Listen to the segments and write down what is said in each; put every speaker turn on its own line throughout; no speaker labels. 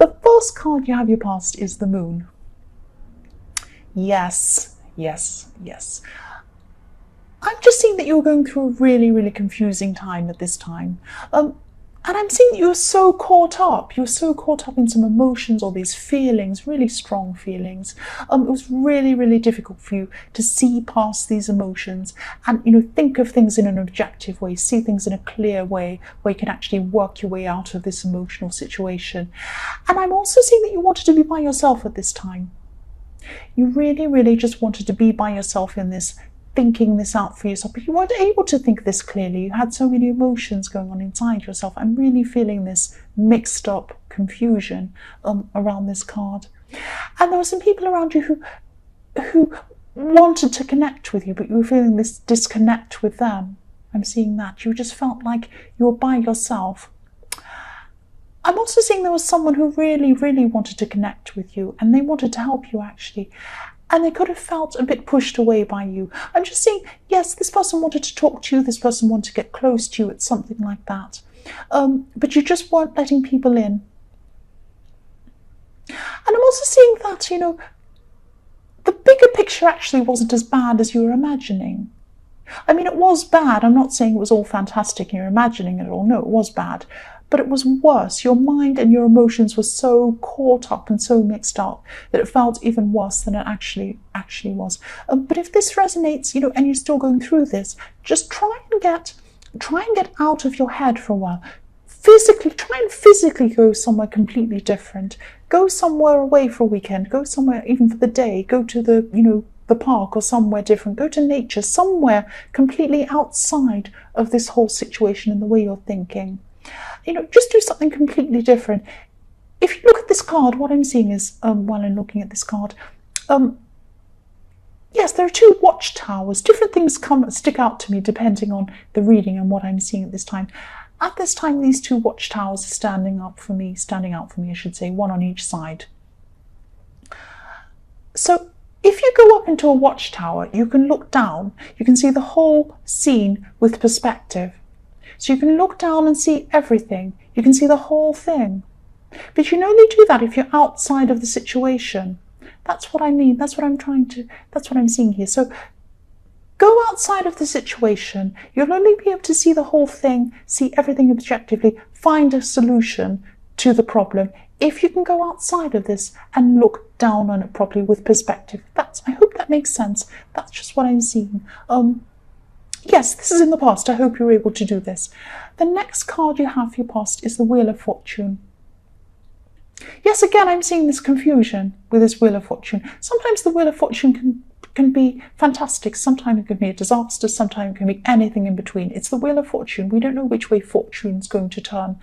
The first card you have your past is the Moon. Yes, yes, yes. I'm just seeing that you're going through a really, really confusing time at this time. And I'm seeing that you're so caught up. You're so caught up in some emotions or these feelings, really strong feelings. It was really, really difficult for you to see past these emotions and, think of things in an objective way, see things in a clear way where you can actually work your way out of this emotional situation. And I'm also seeing that you wanted to be by yourself at this time. You really, really just wanted to be by yourself in this, thinking this out for yourself, but you weren't able to think this clearly. You had so many emotions going on inside yourself. I'm really feeling this mixed up confusion around this card. And there were some people around you who wanted to connect with you, but you were feeling this disconnect with them. I'm seeing that. You just felt like you were by yourself. I'm also seeing there was someone who really, really wanted to connect with you, and they wanted to help you actually. And they could have felt a bit pushed away by you. I'm just saying, yes, this person wanted to talk to you, this person wanted to get close to you, it's something like that. But you just weren't letting people in. And I'm also seeing that, the bigger picture actually wasn't as bad as you were imagining. I mean, it was bad. I'm not saying it was all fantastic and you're imagining it all. No, it was bad. But it was worse. Your mind and your emotions were so caught up and so mixed up that it felt even worse than it actually was. But if this resonates, and you're still going through this, just try and get out of your head for a while. Try and physically go somewhere completely different. Go somewhere away for a weekend. Go somewhere even for the day. Go to the park or somewhere different. Go to nature, somewhere completely outside of this whole situation and the way you're thinking. Just do something completely different. If you look at this card, what I'm seeing is, while I'm looking at this card, yes, there are two watchtowers. Different things stick out to me depending on the reading and what I'm seeing at this time. At this time, these two watchtowers are standing out for me, I should say, one on each side. So if you go up into a watchtower, you can look down, you can see the whole scene with perspective. So you can look down and see everything. You can see the whole thing. But you can only do that if you're outside of the situation. That's what I mean. That's what I'm seeing here. So go outside of the situation. You'll only be able to see the whole thing, see everything objectively, find a solution to the problem if you can go outside of this and look down on it properly with perspective. I hope that makes sense. That's just what I'm seeing. Yes, this is in the past. I hope you're able to do this. The next card you have for your past is the Wheel of Fortune. Yes, again, I'm seeing this confusion with this Wheel of Fortune. Sometimes the Wheel of Fortune can be fantastic. Sometimes it can be a disaster. Sometimes it can be anything in between. It's the Wheel of Fortune. We don't know which way fortune's going to turn.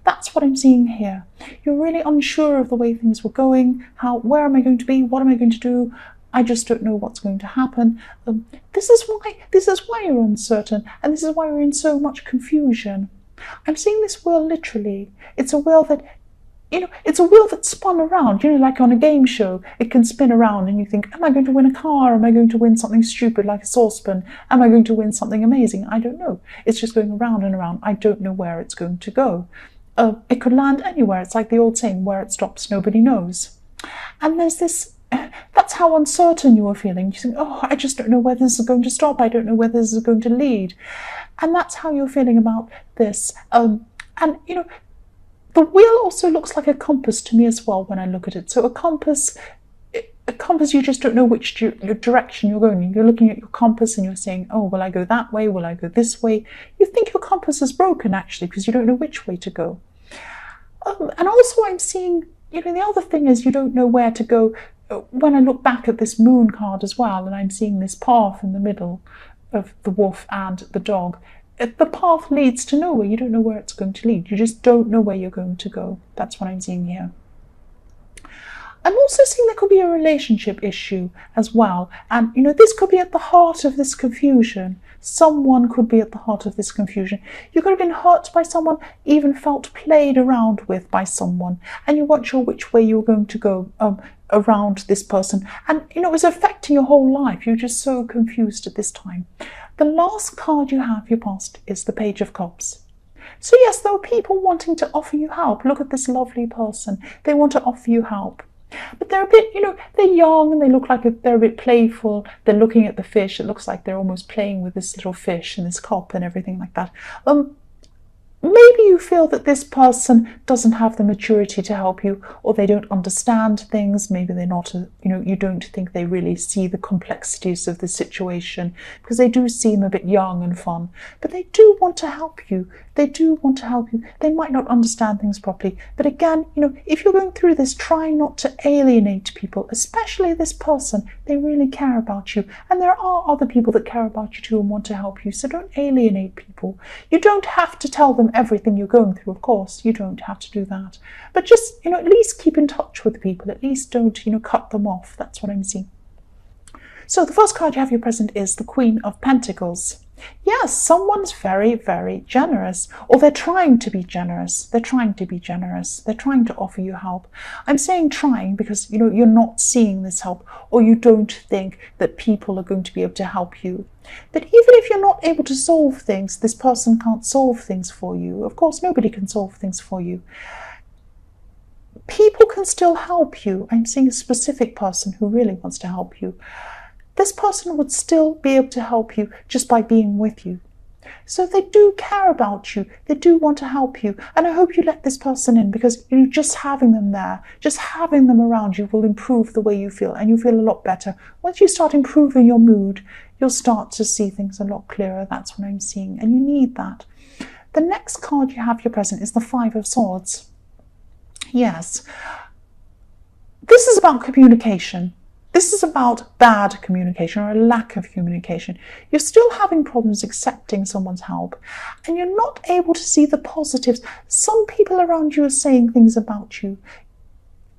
That's what I'm seeing here. You're really unsure of the way things were going. Where am I going to be? What am I going to do? I just don't know what's going to happen. This is why you're uncertain, and this is why you're in so much confusion. I'm seeing this wheel literally. It's a wheel that, it's a wheel that spun around, like on a game show. It can spin around and you think, am I going to win a car? Am I going to win something stupid like a saucepan? Am I going to win something amazing? I don't know. It's just going around and around. I don't know where it's going to go. It could land anywhere. It's like the old saying, where it stops, nobody knows. And there's this, that's how uncertain you are feeling. You think, I just don't know where this is going to stop. I don't know where this is going to lead. And that's how you're feeling about this. The wheel also looks like a compass to me as well when I look at it. So a compass, you just don't know which direction you're going. You're looking at your compass and you're saying, will I go that way? Will I go this way? You think your compass is broken actually because you don't know which way to go. And also I'm seeing, the other thing is you don't know where to go. When I look back at this moon card as well, and I'm seeing this path in the middle of the wolf and the dog, the path leads to nowhere. You don't know where it's going to lead. You just don't know where you're going to go. That's what I'm seeing here. I'm also seeing there could be a relationship issue as well. And, this could be at the heart of this confusion. Someone could be at the heart of this confusion. You could have been hurt by someone, even felt played around with by someone, and you weren't sure which way you were going to go around this person. And, it was affecting your whole life. You're just so confused at this time. The last card you have, your past, is the Page of Cups. So yes, there are people wanting to offer you help. Look at this lovely person. They want to offer you help. But they're a bit, they're young and they look like they're a bit playful. They're looking at the fish. It looks like they're almost playing with this little fish and this cup and everything like that. Maybe you feel that this person doesn't have the maturity to help you, or they don't understand things. Maybe they're not, you don't think they really see the complexities of the situation, because they do seem a bit young and fun. But they do want to help you. They do want to help you. They might not understand things properly. But again, if you're going through this, try not to alienate people, especially this person. They really care about you. And there are other people that care about you too and want to help you. So don't alienate people. You don't have to tell them everything you're going through, of course. You don't have to do that. But just, at least keep in touch with people. At least don't, cut them off. That's what I'm seeing. So the first card you have your present is the Queen of Pentacles. Yes, someone's very, very generous, or they're trying to be generous. They're trying to be generous. They're trying to offer you help. I'm saying trying because, you're not seeing this help, or you don't think that people are going to be able to help you. But even if you're not able to solve things, this person can't solve things for you. Of course, nobody can solve things for you. People can still help you. I'm seeing a specific person who really wants to help you. This person would still be able to help you just by being with you. So they do care about you. They do want to help you. And I hope you let this person in, because just having them there, just having them around you will improve the way you feel, and you feel a lot better. Once you start improving your mood, you'll start to see things a lot clearer. That's what I'm seeing. And you need that. The next card you have your present is the Five of Swords. Yes. This is about communication. This is about bad communication, or a lack of communication. You're still having problems accepting someone's help, and you're not able to see the positives. Some people around you are saying things about you.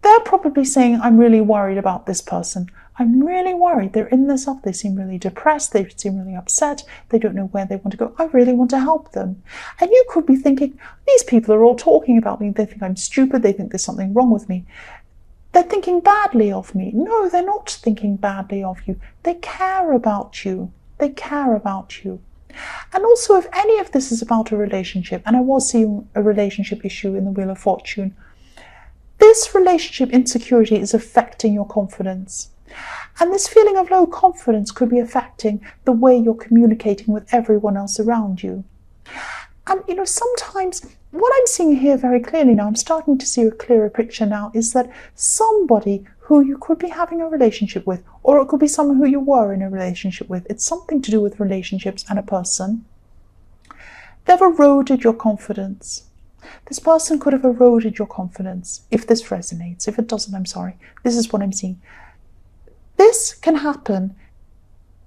They're probably saying, I'm really worried about this person. I'm really worried. They're in this up. They seem really depressed. They seem really upset. They don't know where they want to go. I really want to help them. And you could be thinking, these people are all talking about me. They think I'm stupid. They think there's something wrong with me. They're thinking badly of me. No, they're not thinking badly of you. They care about you. They care about you. And also, if any of this is about a relationship, and I was seeing a relationship issue in the Wheel of Fortune, this relationship insecurity is affecting your confidence. And this feeling of low confidence could be affecting the way you're communicating with everyone else around you. And, sometimes what I'm seeing here very clearly now, I'm starting to see a clearer picture now, is that somebody who you could be having a relationship with, or it could be someone who you were in a relationship with, it's something to do with relationships and a person, they've eroded your confidence. This person could have eroded your confidence, if this resonates. If it doesn't, I'm sorry. This is what I'm seeing. This can happen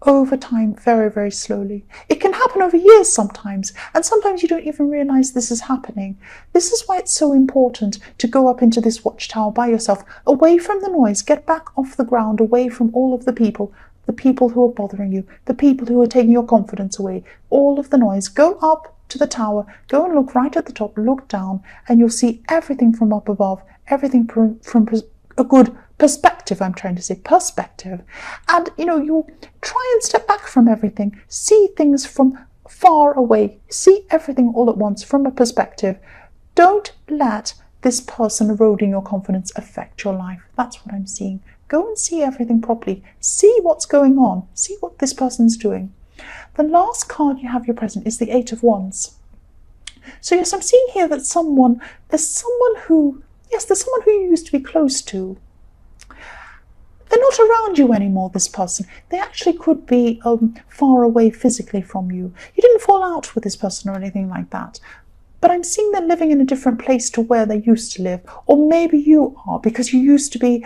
over time, very, very slowly. It can happen over years sometimes, and sometimes you don't even realize this is happening. This is why it's so important to go up into this watchtower by yourself, away from the noise, get back off the ground, away from all of the people who are bothering you, the people who are taking your confidence away, all of the noise. Go up to the tower, go and look right at the top, look down, and you'll see everything from up above, everything from a good perspective. I'm trying to say perspective. And you'll try and step back from everything, see things from far away, see everything all at once from a perspective. Don't let this person eroding your confidence affect your life. That's what I'm seeing. Go and see everything properly. See what's going on. See what this person's doing. The last card you have your present is the Eight of Wands. So yes, I'm seeing here that there's someone who you used to be close to. They're not around you anymore, this person. They actually could be far away physically from you. You didn't fall out with this person or anything like that. But I'm seeing them living in a different place to where they used to live. Or maybe you are, because you used to be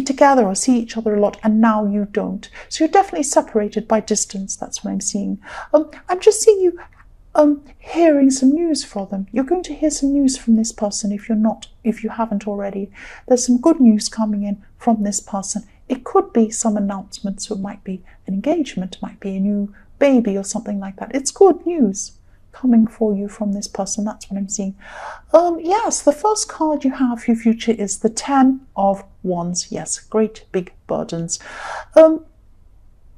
together or see each other a lot, and now you don't. So you're definitely separated by distance. That's what I'm seeing. I'm just seeing you hearing some news from them. You're going to hear some news from this person if you haven't already. There's some good news coming in from this person. It could be some announcement, so it might be an engagement, it might be a new baby or something like that. It's good news coming for you from this person. That's what I'm seeing. Yes, the first card you have for your future is the Ten of Wands. Yes, great big burdens.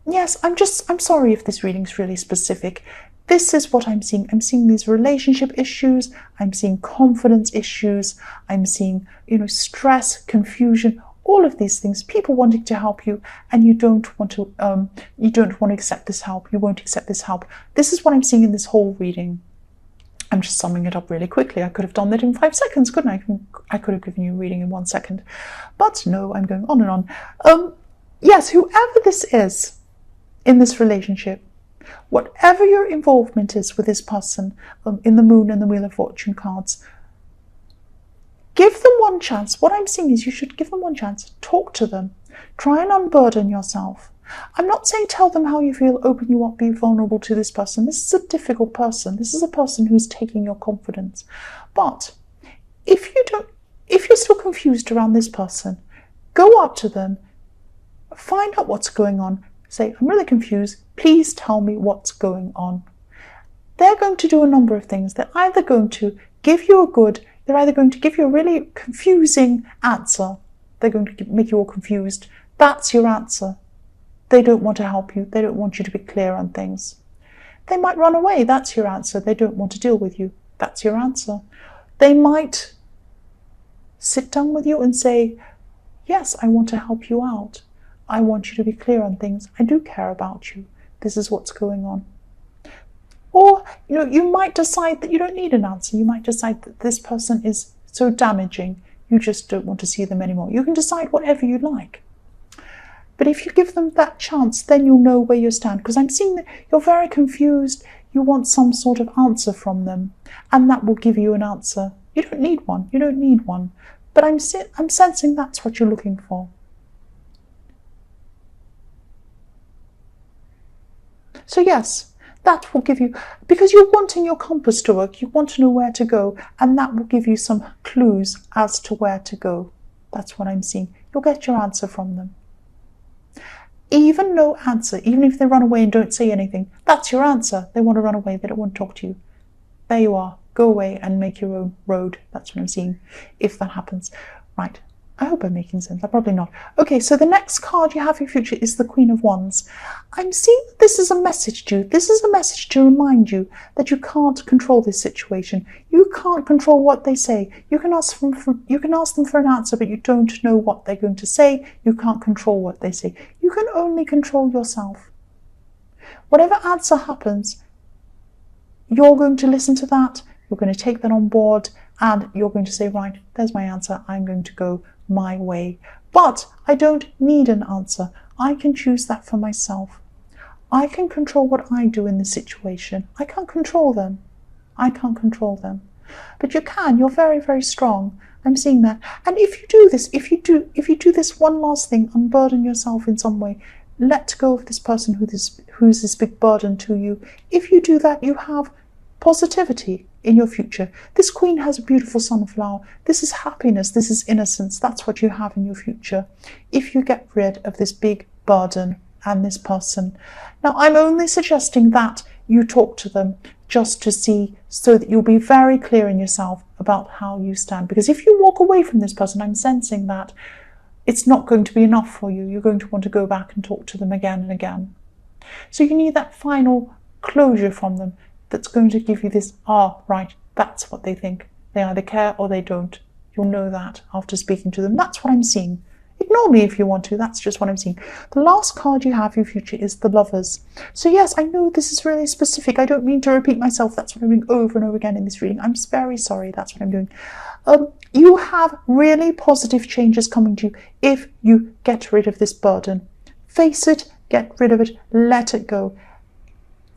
Yes, I'm sorry if this reading's really specific. This is what I'm seeing. I'm seeing these relationship issues. I'm seeing confidence issues. I'm seeing, stress, confusion, all of these things. People wanting to help you, and you don't want to accept this help. You won't accept this help. This is what I'm seeing in this whole reading. I'm just summing it up really quickly. I could have done that in 5 seconds, couldn't I? I could have given you a reading in 1 second. But no, I'm going on and on. Yes, whoever this is in this relationship, whatever your involvement is with this person in the Moon and the Wheel of Fortune cards, give them one chance. What I'm seeing is you should give them one chance. Talk to them. Try and unburden yourself. I'm not saying tell them how you feel, open you up, be vulnerable to this person. This is a difficult person. This is a person who's taking your confidence. But if you're still confused around this person, go up to them, find out what's going on, say, I'm really confused, please tell me what's going on. They're going to do a number of things. They're either going to give you a really confusing answer. They're going to make you all confused. That's your answer. They don't want to help you. They don't want you to be clear on things. They might run away. That's your answer. They don't want to deal with you. That's your answer. They might sit down with you and say, yes, I want to help you out. I want you to be clear on things. I do care about you. This is what's going on. Or, you might decide that you don't need an answer. You might decide that this person is so damaging, you just don't want to see them anymore. You can decide whatever you like. But if you give them that chance, then you'll know where you stand. Because I'm seeing that you're very confused. You want some sort of answer from them. And that will give you an answer. You don't need one. You don't need one. But I'm sensing that's what you're looking for. So yes, that will give you, because you're wanting your compass to work, you want to know where to go, and that will give you some clues as to where to go. That's what I'm seeing. You'll get your answer from them. Even no answer, even if they run away and don't say anything, that's your answer. They want to run away, they don't want to talk to you. There you are. Go away and make your own road. That's what I'm seeing, if that happens. Right. I hope I'm making sense. I'm probably not. Okay, so the next card you have in your future is the Queen of Wands. I'm seeing that this is a message to you. This is a message to remind you that you can't control this situation. You can't control what they say. You can ask them for an answer, but you don't know what they're going to say. You can't control what they say. You can only control yourself. Whatever answer happens, you're going to listen to that. You're going to take that on board, and you're going to say, right, there's my answer. I'm going to go my way. But I don't need an answer. I can choose that for myself. I can control what I do in the situation. I can't control them. I can't control them. But you can. You're very, very strong. I'm seeing that. And if you do this, if you do this one last thing, unburden yourself in some way, let go of this person who's this big burden to you. If you do that, you have positivity in your future. This Queen has a beautiful sunflower. This is happiness. This is innocence. That's what you have in your future if you get rid of this big burden and this person. Now, I'm only suggesting that you talk to them just to see, so that you'll be very clear in yourself about how you stand. Because if you walk away from this person, I'm sensing that it's not going to be enough for you. You're going to want to go back and talk to them again and again. So you need that final closure from them that's going to give you this, right, that's what they think. They either care or they don't. You'll know that after speaking to them. That's what I'm seeing. Ignore me if you want to. That's just what I'm seeing. The last card you have in your future is the Lovers. So yes, I know this is really specific. I don't mean to repeat myself. That's what I'm doing over and over again in this reading. I'm very sorry. That's what I'm doing. You have really positive changes coming to you if you get rid of this burden. Face it, get rid of it, let it go.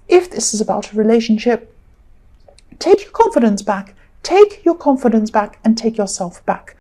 If this is about a relationship, take your confidence back. Take your confidence back and take yourself back.